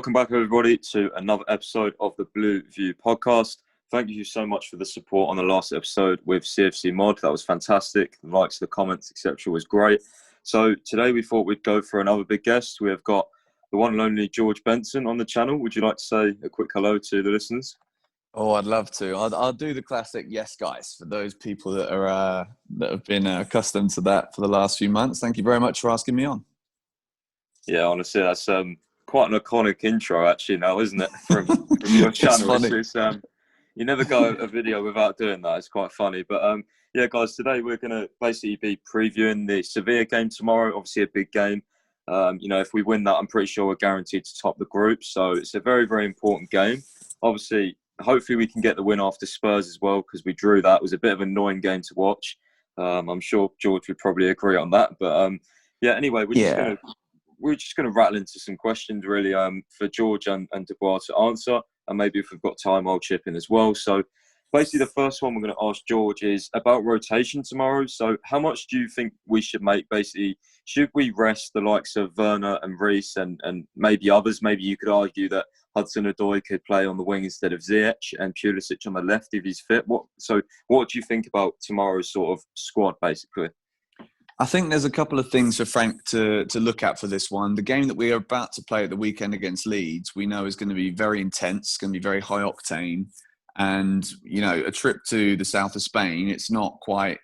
Welcome back, everybody, to another episode of the Blue View podcast. Thank you so much for the support on the last episode with CFC Mod. That was fantastic. The likes, the comments, etc. was great. So today we thought we'd go for another big guest. We have got the one and only George Benson on the channel. Would you like to say a quick hello to the listeners? Oh, I'd love to. I'll do the classic yes, guys, for those people that are that have been accustomed to that for the last few months. Thank you very much for asking me on. Yeah, honestly, that's quite an iconic intro, actually, now, isn't it? From your channel. It's funny. You never go a video without doing that. It's quite funny. But yeah, guys, today we're going to basically be previewing the Sevilla game tomorrow. Obviously, a big game. If we win that, I'm pretty sure we're guaranteed to top the group. So it's a very, very important game. Obviously, hopefully we can get the win after Spurs as well, because we drew that. It was a bit of an annoying game to watch. I'm sure George would probably agree on that. But yeah, anyway, we're just going to rattle into some questions, really, for George and Dubois to answer. And maybe if we've got time, I'll chip in as well. So basically, the first one we're going to ask George is about rotation tomorrow. So how much do you think we should make? Basically, should we rest the likes of Werner and Reece and maybe others? Maybe you could argue that Hudson-Odoi could play on the wing instead of Ziyech and Pulisic on the left if he's fit. What do you think about tomorrow's sort of squad, basically? I think there's a couple of things for Frank to look at for this one. The game that we are about to play at the weekend against Leeds, we know is going to be very intense, going to be very high octane. And, a trip to the south of Spain, it's not quite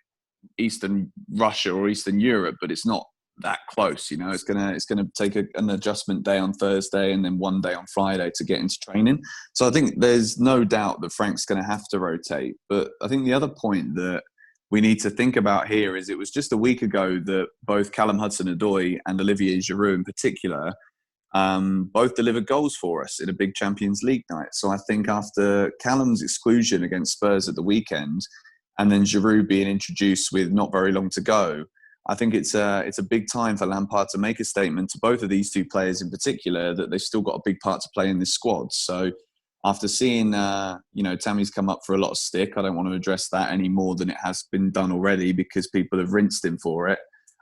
Eastern Russia or Eastern Europe, but it's not that close. It's going to take an adjustment day on Thursday and then one day on Friday to get into training. So I think there's no doubt that Frank's going to have to rotate. But I think the other point that we need to think about here is it was just a week ago that both Callum Hudson-Odoi and Olivier Giroud in particular both delivered goals for us in a big Champions League night. So I think after Callum's exclusion against Spurs at the weekend and then Giroud being introduced with not very long to go, I think it's a big time for Lampard to make a statement to both of these two players in particular that they've still got a big part to play in this squad. So after seeing, Tammy's come up for a lot of stick, I don't want to address that any more than it has been done already because people have rinsed him for it.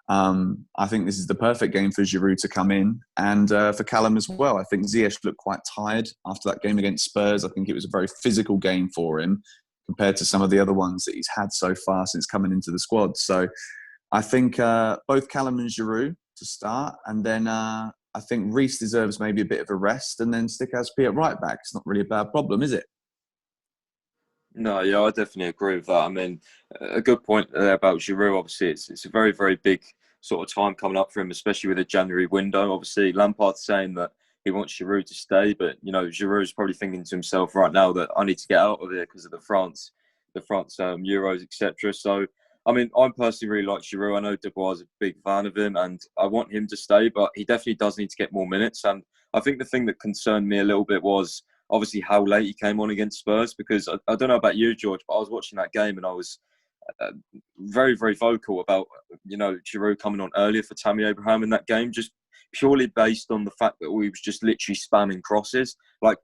I think this is the perfect game for Giroud to come in and for Callum as well. I think Ziyech looked quite tired after that game against Spurs. I think it was a very physical game for him compared to some of the other ones that he's had so far since coming into the squad. So I think both Callum and Giroud to start, and then I think Reece deserves maybe a bit of a rest and then stick Azpi at right back. It's not really a bad problem, is it? No, yeah, I definitely agree with that. I mean, a good point there about Giroud. Obviously, it's a very, very big sort of time coming up for him, especially with the January window. Obviously, Lampard's saying that he wants Giroud to stay, but, Giroud's probably thinking to himself right now that I need to get out of here because of the France Euros, etc. So, I mean, I personally really like Giroud. I know Dubois is a big fan of him and I want him to stay, but he definitely does need to get more minutes. And I think the thing that concerned me a little bit was obviously how late he came on against Spurs, because I don't know about you, George, but I was watching that game and I was very, very vocal about, Giroud coming on earlier for Tammy Abraham in that game, just purely based on the fact that we was just literally spamming crosses. Like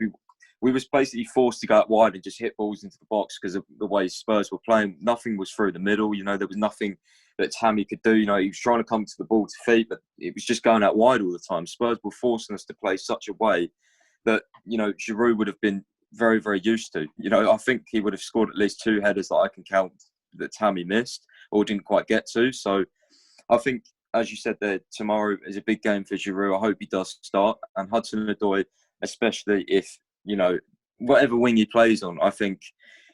we was basically forced to go out wide and just hit balls into the box because of the way Spurs were playing. Nothing was through the middle. There was nothing that Tammy could do. He was trying to come to the ball to feet, but it was just going out wide all the time. Spurs were forcing us to play such a way that, Giroud would have been very, very used to. I think he would have scored at least 2 headers that I can count that Tammy missed or didn't quite get to. So I think, as you said there, tomorrow is a big game for Giroud. I hope he does start. And Hudson-Odoi, especially if, whatever wing he plays on, I think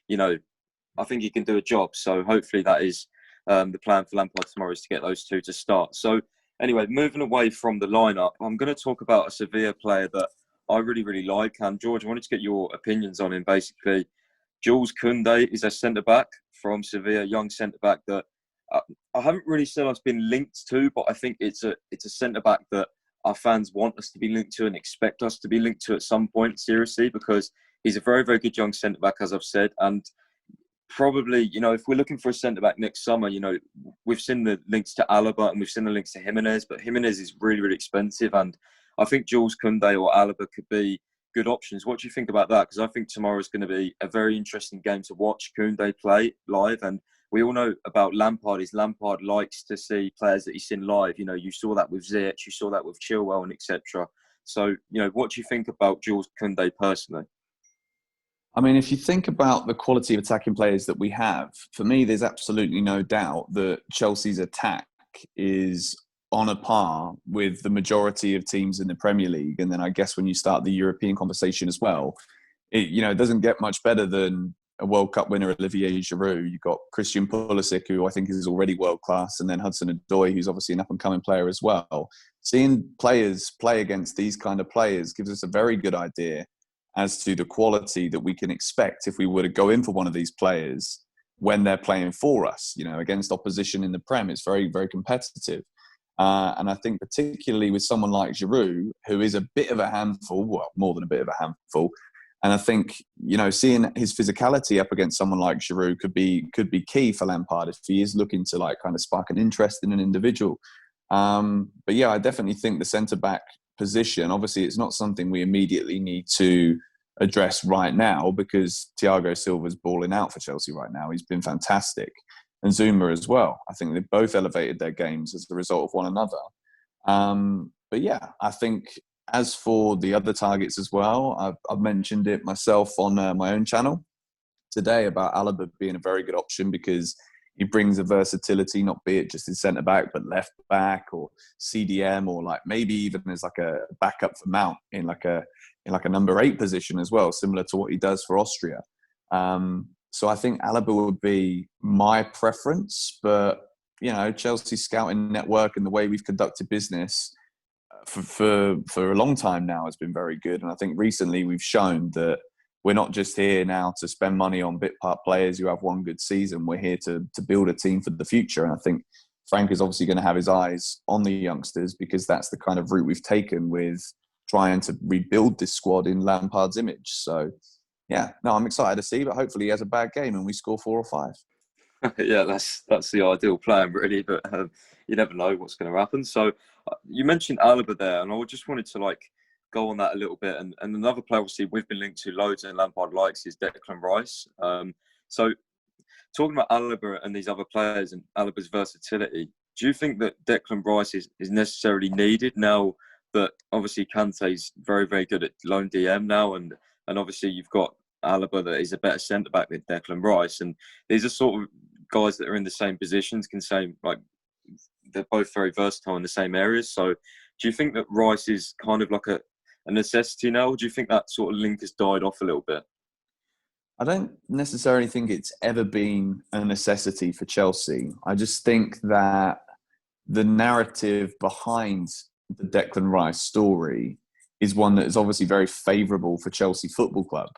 he can do a job. So hopefully that is the plan for Lampard tomorrow, is to get those two to start. So anyway, moving away from the lineup, I'm going to talk about a Sevilla player that I really, really like. And George, I wanted to get your opinions on him. Basically, Jules Koundé is a centre-back from Sevilla, young centre-back that I haven't really said I've been linked to, but I think it's a centre-back that our fans want us to be linked to and expect us to be linked to at some point, seriously, because he's a very, very good young centre-back, as I've said. And probably, if we're looking for a centre-back next summer, we've seen the links to Alaba and we've seen the links to Jimenez, but Jimenez is really, really expensive. And I think Jules Koundé or Alaba could be good options. What do you think about that? Because I think tomorrow is going to be a very interesting game to watch Koundé play live. And we all know about Lampard is Lampard likes to see players that he's seen live. You saw that with Ziyech, you saw that with Chilwell and etc. So, what do you think about Jules Koundé personally? I mean, if you think about the quality of attacking players that we have, for me, there's absolutely no doubt that Chelsea's attack is on a par with the majority of teams in the Premier League. And then I guess when you start the European conversation as well, it doesn't get much better than a World Cup winner, Olivier Giroud. You've got Christian Pulisic, who I think is already world class, and then Hudson-Odoi, who's obviously an up-and-coming player as well. Seeing players play against these kind of players gives us a very good idea as to the quality that we can expect if we were to go in for one of these players when they're playing for us. Against opposition in the Prem, it's very, very competitive. And I think particularly with someone like Giroud, who is a bit of a handful, well, more than a bit of a handful. And I think, seeing his physicality up against someone like Giroud could be key for Lampard if he is looking to kind of spark an interest in an individual. But yeah, I definitely think the centre-back position, obviously it's not something we immediately need to address right now because Thiago Silva's balling out for Chelsea right now. He's been fantastic. And Zuma as well. I think they've both elevated their games as a result of one another. But yeah, I think as for the other targets as well, I've mentioned it myself on my own channel today about Alaba being a very good option because he brings a versatility, not be it just in centre back, but left back or CDM or maybe even as a backup for Mount in like a number 8 position as well, similar to what he does for Austria. So I think Alaba would be my preference, but Chelsea's scouting network and the way we've conducted business for a long time now has been very good. And I think recently we've shown that we're not just here now to spend money on bit part players who have one good season. We're here to build a team for the future. And I think Frank is obviously going to have his eyes on the youngsters because that's the kind of route we've taken with trying to rebuild this squad in Lampard's image. So, yeah, no, I'm excited to see, but hopefully he has a bad game and we score 4 or 5. Yeah, that's the ideal plan, really. But you never know what's going to happen. So you mentioned Alaba there, and I just wanted to go on that a little bit. And another player, obviously, we've been linked to loads and Lampard likes is Declan Rice. So talking about Alaba and these other players and Alaba's versatility, do you think that Declan Rice is necessarily needed now that obviously Kante's very, very good at lone DM now, and obviously you've got Alaba that is a better centre back than Declan Rice, and these are sort of guys that are in the same positions, can say they're both very versatile in the same areas. So do you think that Rice is kind of like a necessity now, or do you think that sort of link has died off a little bit? I don't necessarily think it's ever been a necessity for Chelsea. I just think that the narrative behind the Declan Rice story is one that is obviously very favourable for Chelsea Football Club.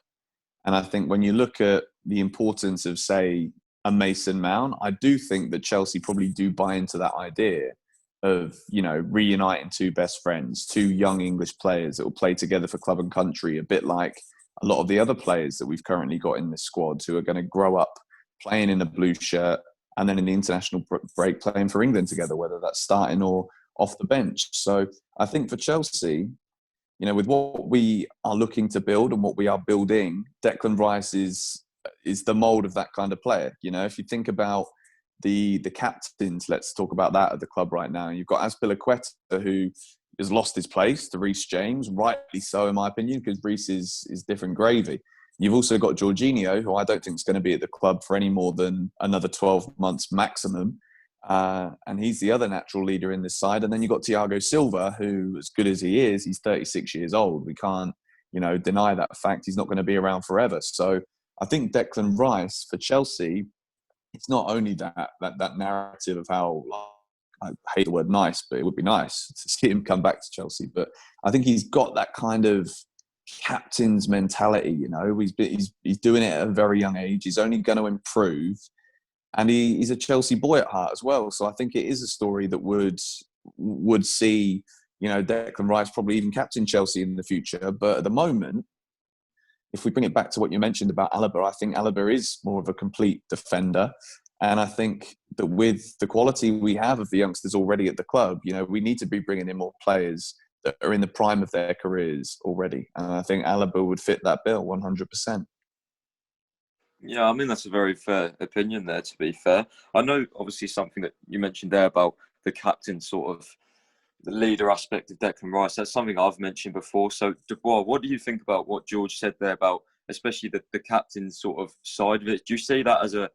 And I think when you look at the importance of, say, a Mason Mount, I do think that Chelsea probably do buy into that idea of, reuniting 2 best friends, 2 young English players that will play together for club and country, a bit like a lot of the other players that we've currently got in this squad who are going to grow up playing in a blue shirt and then in the international break playing for England together, whether that's starting or off the bench. So I think for Chelsea, with what we are looking to build and what we are building, Declan Rice is the mould of that kind of player. If you think about the captains, let's talk about that at the club right now. You've got Azpilicueta, who has lost his place to Reece James, rightly so in my opinion, because Reece is different gravy. You've also got Jorginho, who I don't think is going to be at the club for any more than another 12 months maximum. And he's the other natural leader in this side. And then you've got Thiago Silva, who, as good as he is, he's 36 years old. We can't, deny that fact. He's not going to be around forever. So I think Declan Rice for Chelsea, it's not only that narrative of how, I hate the word nice, but it would be nice to see him come back to Chelsea. But I think he's got that kind of captain's mentality. He's doing it at a very young age. He's only going to improve. And he's a Chelsea boy at heart as well. So I think it is a story that would see, Declan Rice probably even captain Chelsea in the future. But at the moment, if we bring it back to what you mentioned about Alaba, I think Alaba is more of a complete defender. And I think that with the quality we have of the youngsters already at the club, we need to be bringing in more players that are in the prime of their careers already. And I think Alaba would fit that bill 100%. Yeah, I mean, that's a very fair opinion there, to be fair. I know, obviously, something that you mentioned there about the captain sort of the leader aspect of Declan Rice. That's something I've mentioned before. So, Dubois, what do you think about what George said there about, especially the captain sort of side of it? Do you see that as I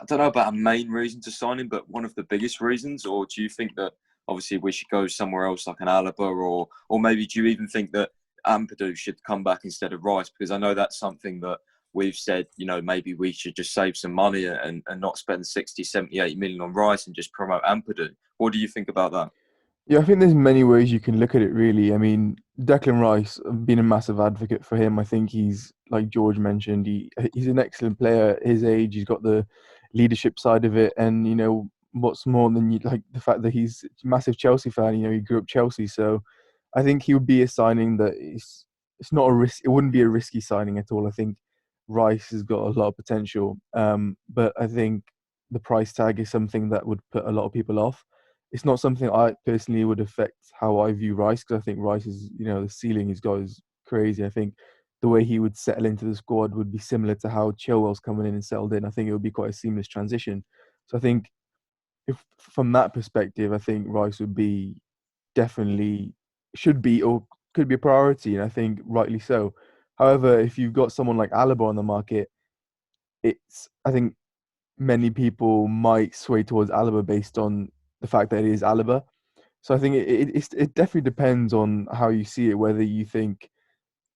don't know about a main reason to sign him, but one of the biggest reasons? Or do you think that obviously we should go somewhere else like an Alaba, or maybe do you even think that Ampadu should come back instead of Rice? Because I know that's something that we've said, maybe we should just save some money and not spend 60, 70, 80 million on Rice and just promote Ampadu. What do you think about that? Yeah, I think there's many ways you can look at it, really. I mean, Declan Rice, I've been a massive advocate for him. I think he's, like George mentioned, he's an excellent player at his age. He's got the leadership side of it. And, what's more than you like the fact that he's a massive Chelsea fan, he grew up Chelsea. So I think he would be a signing that it's not a risk. It wouldn't be a risky signing at all. I think Rice has got a lot of potential. But I think the price tag is something that would put a lot of people off. It's not something I personally would affect how I view Rice, because I think Rice is, the ceiling he's got is crazy. I think the way he would settle into the squad would be similar to how Chilwell's coming in and settled in. I think it would be quite a seamless transition. So I think if from that perspective, I think Rice would be definitely should be or could be a priority, and I think rightly so. However, if you've got someone like Alaba on the market, I think many people might sway towards Alaba based on the fact that it is Alaba. So I think it definitely depends on how you see it, whether you think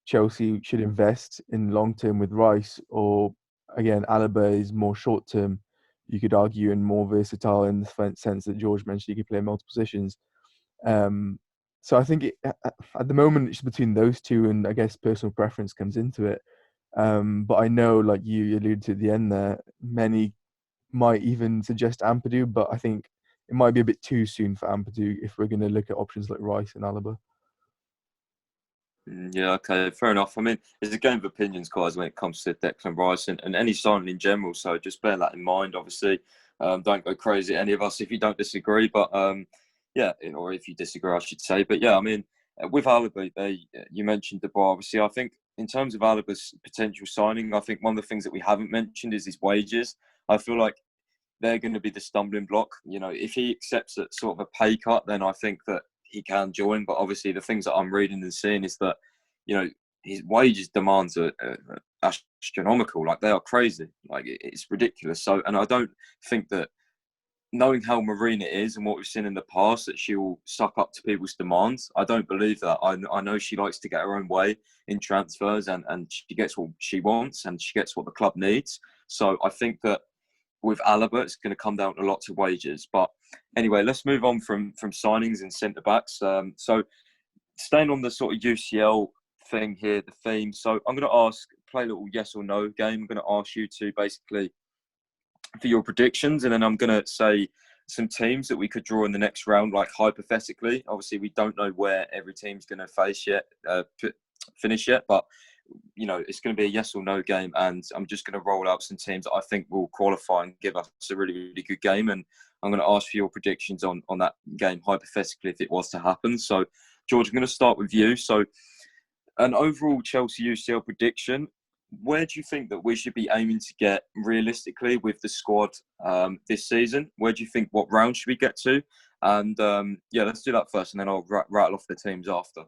Chelsea should invest in long term with Rice, or again Alaba is more short term. You could argue and more versatile in the sense that George mentioned he could play multiple positions. Um, so I think at the moment it's between those two, and I guess personal preference comes into it. But I know, like you alluded to at the end there, many might even suggest Ampadu, but I think it might be a bit too soon for Ampadu if we're going to look at options like Rice and Alaba. Yeah, okay, fair enough. I mean, it's a game of opinions, guys, when it comes to Declan Rice and any signing in general. So just bear that in mind, obviously. Don't go crazy, any of us, if you don't disagree. But yeah, or if you disagree, I should say. But yeah, I mean, with Alaba, you mentioned the bar. Obviously, I think in terms of Alaba's potential signing, I think one of the things that we haven't mentioned is his wages. I feel like they're going to be the stumbling block. If he accepts a sort of a pay cut, then I think that he can join. But obviously, the things that I'm reading and seeing is that, his wages demands are astronomical. Like, they are crazy. Like, it's ridiculous. So, and I don't think that, knowing how Marina is and what we've seen in the past, that she will suck up to people's demands. I don't believe that. I know she likes to get her own way in transfers, and she gets what she wants and she gets what the club needs. So I think that with Alaba, it's going to come down a lot to wages. But anyway, let's move on from signings and centre backs. So staying on the sort of UCL thing here, the theme. So I'm going to play a little yes or no game. I'm going to ask you to basically for your predictions, and then I'm going to say some teams that we could draw in the next round, like hypothetically. Obviously, we don't know where every team's going to finish yet, but it's going to be a yes or no game, and I'm just going to roll out some teams that I think will qualify and give us a really, really good game. And I'm going to ask for your predictions on that game, hypothetically, if it was to happen. So, George, I'm going to start with you. So, an overall Chelsea UCL prediction. Where do you think that we should be aiming to get realistically with the squad this season? Where do you think, what round should we get to? And yeah, let's do that first, and then I'll rattle off the teams after.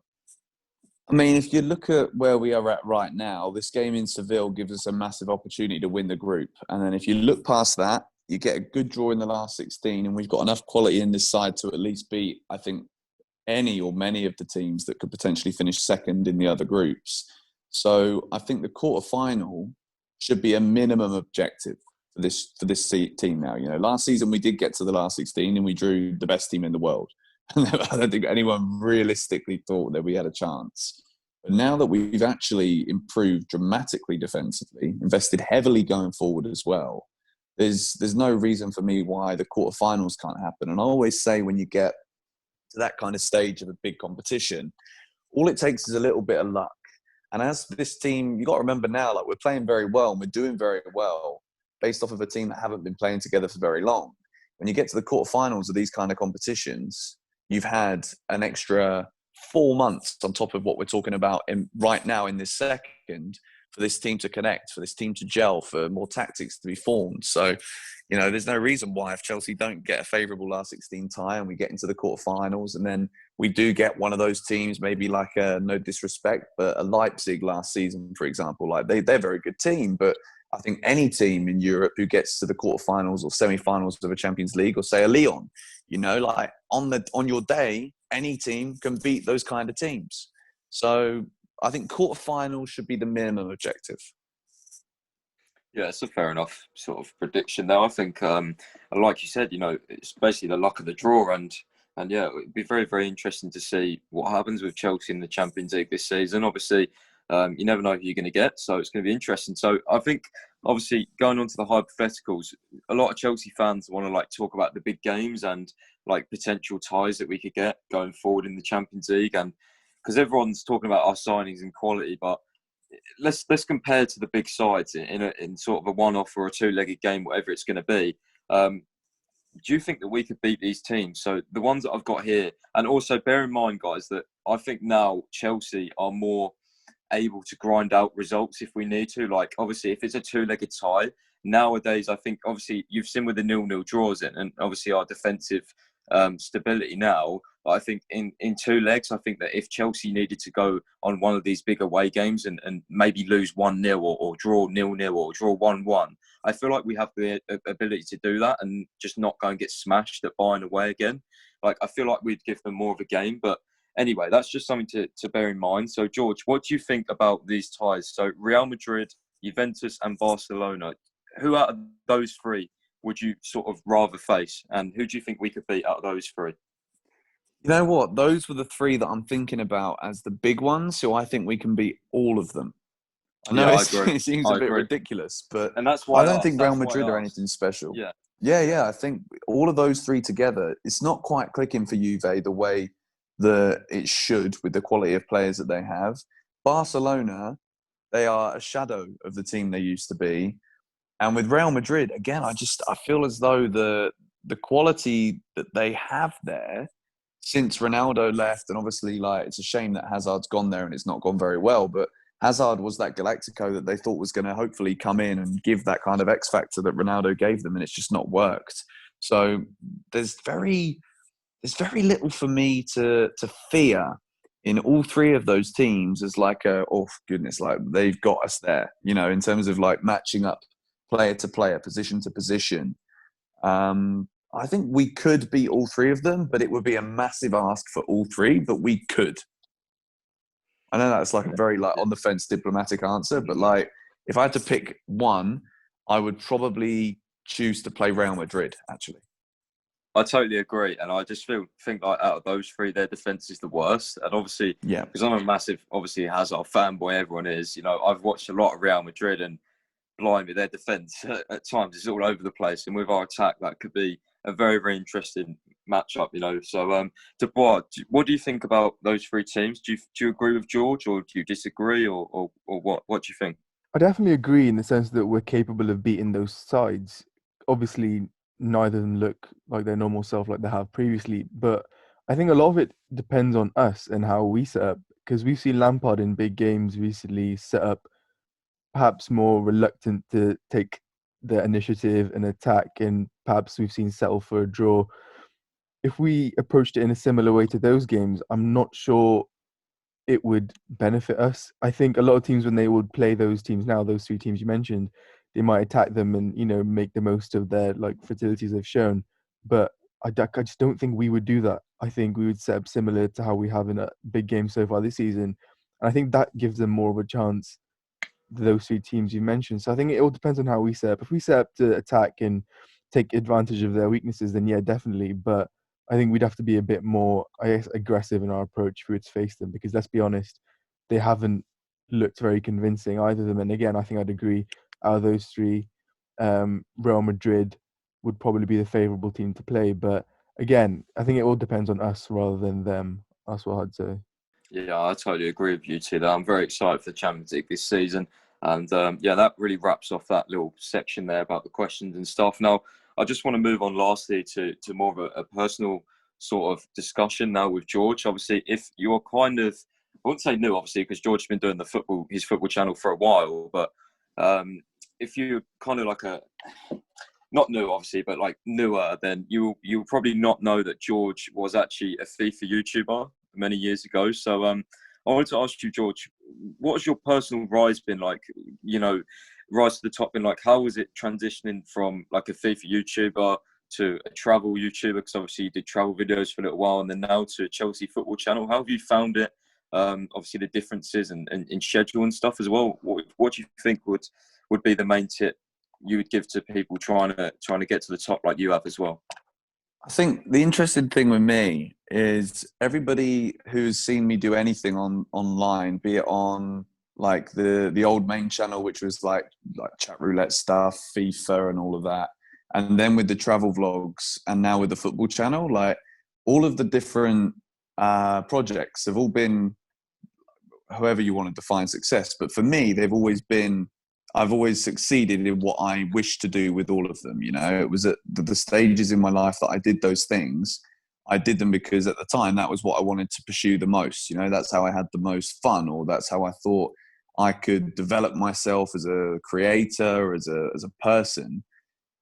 I mean, if you look at where we are at right now, this game in Seville gives us a massive opportunity to win the group. And then if you look past that, you get a good draw in the last 16, and we've got enough quality in this side to at least beat, I think, any or many of the teams that could potentially finish second in the other groups. So I think the quarterfinal should be a minimum objective for this team now. Last season we did get to the last 16 and we drew the best team in the world. I don't think anyone realistically thought that we had a chance. But now that we've actually improved dramatically defensively, invested heavily going forward as well, there's no reason for me why the quarterfinals can't happen. And I always say, when you get to that kind of stage of a big competition, all it takes is a little bit of luck. And as this team, you got to remember now, like, we're playing very well and we're doing very well based off of a team that haven't been playing together for very long. When you get to the quarterfinals of these kind of competitions, you've had an extra 4 months on top of what we're talking about right now in this second, for this team to connect, for this team to gel, for more tactics to be formed. So, there's no reason why if Chelsea don't get a favourable last 16 tie and we get into the quarterfinals, and then we do get one of those teams, maybe like no disrespect, but a Leipzig last season, for example, like they're a very good team, but I think any team in Europe who gets to the quarterfinals or semi-finals of a Champions League, or say a Lyon, like on your day, any team can beat those kind of teams. So I think quarterfinals should be the minimum objective. Yeah, it's a fair enough sort of prediction there. I think, like you said, it's basically the luck of the draw, and yeah, it'd be very, very interesting to see what happens with Chelsea in the Champions League this season. Obviously, you never know who you're going to get, so it's going to be interesting. So I think, obviously, going on to the hypotheticals, a lot of Chelsea fans want to talk about the big games and potential ties that we could get going forward in the Champions League, and because everyone's talking about our signings and quality, but let's compare to the big sides in sort of a one-off or a two-legged game, whatever it's going to be. Do you think that we could beat these teams? So the ones that I've got here, and also bear in mind, guys, that I think now Chelsea are more able to grind out results if we need to. Obviously, if it's a two-legged tie, nowadays, I think, obviously, you've seen with the 0-0 draws and obviously our defensive stability now. But I think in two legs, I think that if Chelsea needed to go on one of these big away games and maybe lose 1-0 or draw 0-0 or draw 1-1, I feel like we have the ability to do that and just not go and get smashed at Bayern away again. I feel like we'd give them more of a game. But anyway, that's just something to bear in mind. So, George, what do you think about these ties? So Real Madrid, Juventus and Barcelona, who out of those three would you sort of rather face? And who do you think we could beat out of those three? You know what? Those were the three that I'm thinking about as the big ones. So I think we can beat all of them. I know I it seems a bit ridiculous, but and that's why I don't think Real Madrid are anything special. Yeah. I think all of those three together, it's not quite clicking for Juve the way that it should with the quality of players that they have. Barcelona, they are a shadow of the team they used to be. And with Real Madrid, again, I feel as though the quality that they have there since Ronaldo left, and obviously it's a shame that Hazard's gone there and it's not gone very well, but Hazard was that Galactico that they thought was going to hopefully come in and give that kind of X factor that Ronaldo gave them, and it's just not worked. So there's very little for me to fear in all three of those teams as they've got us there, in terms of matching up player to player, position to position. I think we could beat all three of them, but it would be a massive ask for all three, but we could. I know that's a very on the fence diplomatic answer, but if I had to pick one, I would probably choose to play Real Madrid, actually. I totally agree. And I just think out of those three, their defence is the worst. And obviously, because I'm a massive, obviously, Hazard fanboy, everyone is, I've watched a lot of Real Madrid, and blimey, their defence at times is all over the place. And with our attack, that could be a very, very interesting matchup, So, Dubois, what do you think about those three teams? Do you agree with George, or do you disagree, or what? What do you think? I definitely agree in the sense that we're capable of beating those sides. Obviously, neither of them look like their normal self like they have previously, but I think a lot of it depends on us and how we set up, because we've seen Lampard in big games recently set up perhaps more reluctant to take the initiative and attack, and perhaps we've seen settle for a draw. If we approached it in a similar way to those games, I'm not sure it would benefit us. I think a lot of teams, when they would play those teams now, those three teams you mentioned, they might attack them and make the most of their fragilities they've shown. But I just don't think we would do that. I think we would set up similar to how we have in a big game so far this season, and I think that gives them more of a chance. Those three teams you mentioned. So I think it all depends on how we set up. If we set up to attack and take advantage of their weaknesses, then yeah, definitely. But I think we'd have to be a bit more, aggressive in our approach if we were to face them, because let's be honest, they haven't looked very convincing, either of them. And again, I think I'd agree, out of those three, Real Madrid would probably be the favourable team to play. But again, I think it all depends on us rather than them. That's what I'd say. Yeah, I totally agree with you two there. I'm very excited for the Champions League this season. And that really wraps off that little section there about the questions and stuff. Now, I just want to move on lastly to more of a personal sort of discussion now with George. Obviously, if you're kind of wouldn't say new, obviously, because George's been doing his football channel for a while. But if you're kind of like not new, obviously, but like newer, then you'll probably not know that George was actually a FIFA YouTuber many years ago. So I wanted to ask you, George, what has your personal rise been like? You know, rise to the top, been like, how was it transitioning from like a FIFA YouTuber to a travel YouTuber? Because obviously you did travel videos for a little while, and then now to a Chelsea football channel. How have you found it? Obviously the differences and in schedule and stuff as well. What do you think would be the main tip you would give to people trying to get to the top like you have as well? I think the interesting thing with me is everybody who's seen me do anything online, be it on like the old main channel, which was like chat roulette stuff, FIFA and all of that, and then with the travel vlogs, and now with the football channel, like all of the different projects have all been, however you want to define success, but for me, I've always succeeded in what I wish to do with all of them. You know, it was at the stages in my life that I did those things. I did them because at the time that was what I wanted to pursue the most. You know, that's how I had the most fun, or that's how I thought I could develop myself as a creator, as a person.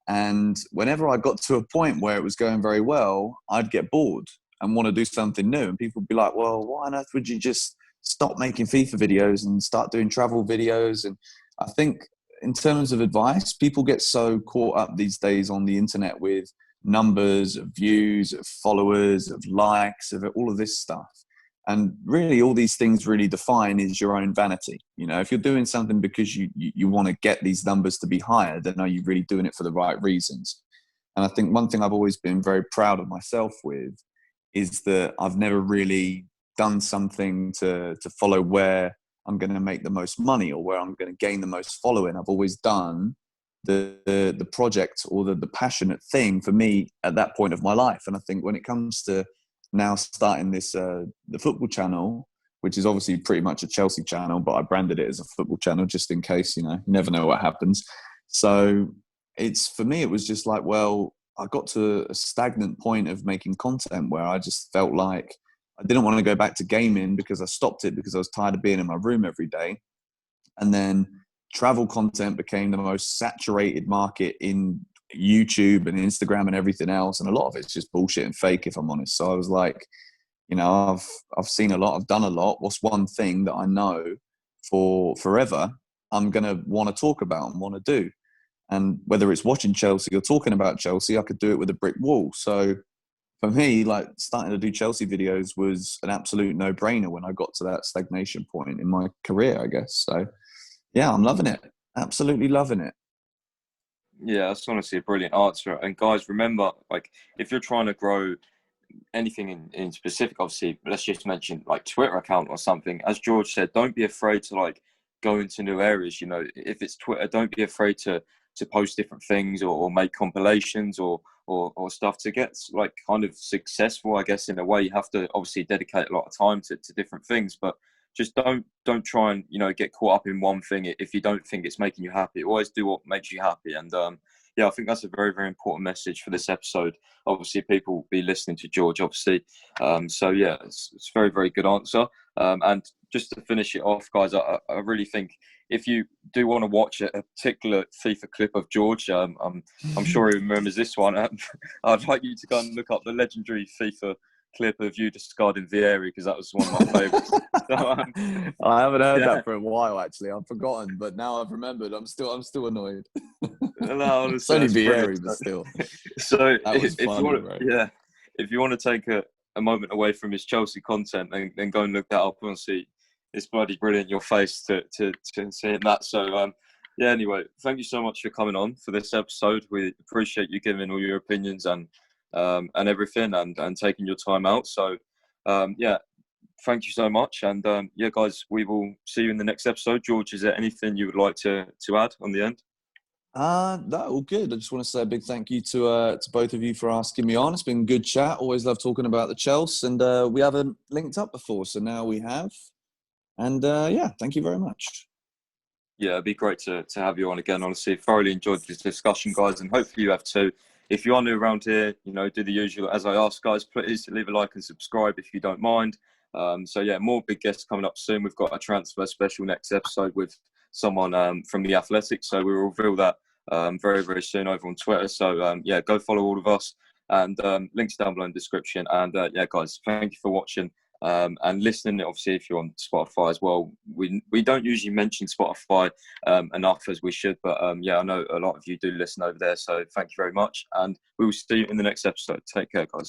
And whenever I got to a point where it was going very well, I'd get bored and want to do something new. And people would be like, well, why on earth would you just stop making FIFA videos and start doing travel videos? And I think in terms of advice, people get so caught up these days on the internet with numbers of views, of followers, of likes, of all of this stuff. And really all these things really define is your own vanity. You know, if you're doing something because you want to get these numbers to be higher, then are you really doing it for the right reasons? And I think one thing I've always been very proud of myself with is that I've never really done something to follow where I'm going to make the most money or where I'm going to gain the most following. I've always done the project or the passionate thing for me at that point of my life. And I think when it comes to now starting this the football channel, which is obviously pretty much a Chelsea channel, but I branded it as a football channel just in case, you know, you never know what happens. So it's, for me, it was just like, well, I got to a stagnant point of making content where I just felt like I didn't want to go back to gaming because I stopped it because I was tired of being in my room every day. And then travel content became the most saturated market in YouTube and Instagram and everything else. And a lot of it's just bullshit and fake, if I'm honest. So I was like, you know, I've seen a lot, I've done a lot. What's one thing that I know for forever I'm going to want to talk about and want to do? And whether it's watching Chelsea or talking about Chelsea, I could do it with a brick wall. So for me, like starting to do Chelsea videos was an absolute no-brainer when I got to that stagnation point in my career, I guess. So yeah, I'm loving it. Absolutely loving it. Yeah, that's honestly a brilliant answer. And guys, remember, like, if you're trying to grow anything in specific, obviously, let's just mention like Twitter account or something. As George said, don't be afraid to like go into new areas. You know, if it's Twitter, don't be afraid to post different things or make compilations or stuff to get like kind of successful. I guess in a way, you have to obviously dedicate a lot of time to different things, but just don't try and, you know, get caught up in one thing if you don't think it's making you happy. Always do what makes you happy. And yeah, I think that's a very, very important message for this episode. Obviously, people will be listening to George, obviously. So yeah, it's a very, very good answer. And just to finish it off, guys, I really think if you do want to watch a particular FIFA clip of George, I'm sure he remembers this one. I'd like you to go and look up the legendary FIFA clip of you discarding Vieri, because that was one of my favourites. So, I haven't heard that for a while, actually. I've forgotten, but now I've remembered. I'm still annoyed. No, honestly, it's only Vieri, but still. So if you want to take a moment away from his Chelsea content, then go and look that up and see. It's bloody brilliant in your face to see that. So yeah, anyway, thank you so much for coming on for this episode. We appreciate you giving all your opinions and everything and taking your time out. So yeah, thank you so much. And yeah, guys, we will see you in the next episode. George, is there anything you would like to add on the end? No, all good. I just want to say a big thank you to both of you for asking me on. It's been a good chat. Always love talking about the Chelsea, and we haven't linked up before, so now we have. And yeah, thank you very much. Yeah, it'd be great to have you on again. Honestly, thoroughly enjoyed this discussion, guys, and hopefully you have too. If you are new around here, you know, do the usual. As I ask, guys, please leave a like and subscribe if you don't mind. So yeah, more big guests coming up soon. We've got a transfer special next episode with someone from the Athletic, so we will reveal that very, very soon over on Twitter. So yeah, go follow all of us, and links down below in the description. And yeah, guys, thank you for watching and listening. Obviously, if you're on Spotify as well, we don't usually mention Spotify enough as we should, but yeah, I know a lot of you do listen over there, so thank you very much, and we will see you in the next episode. Take care, guys.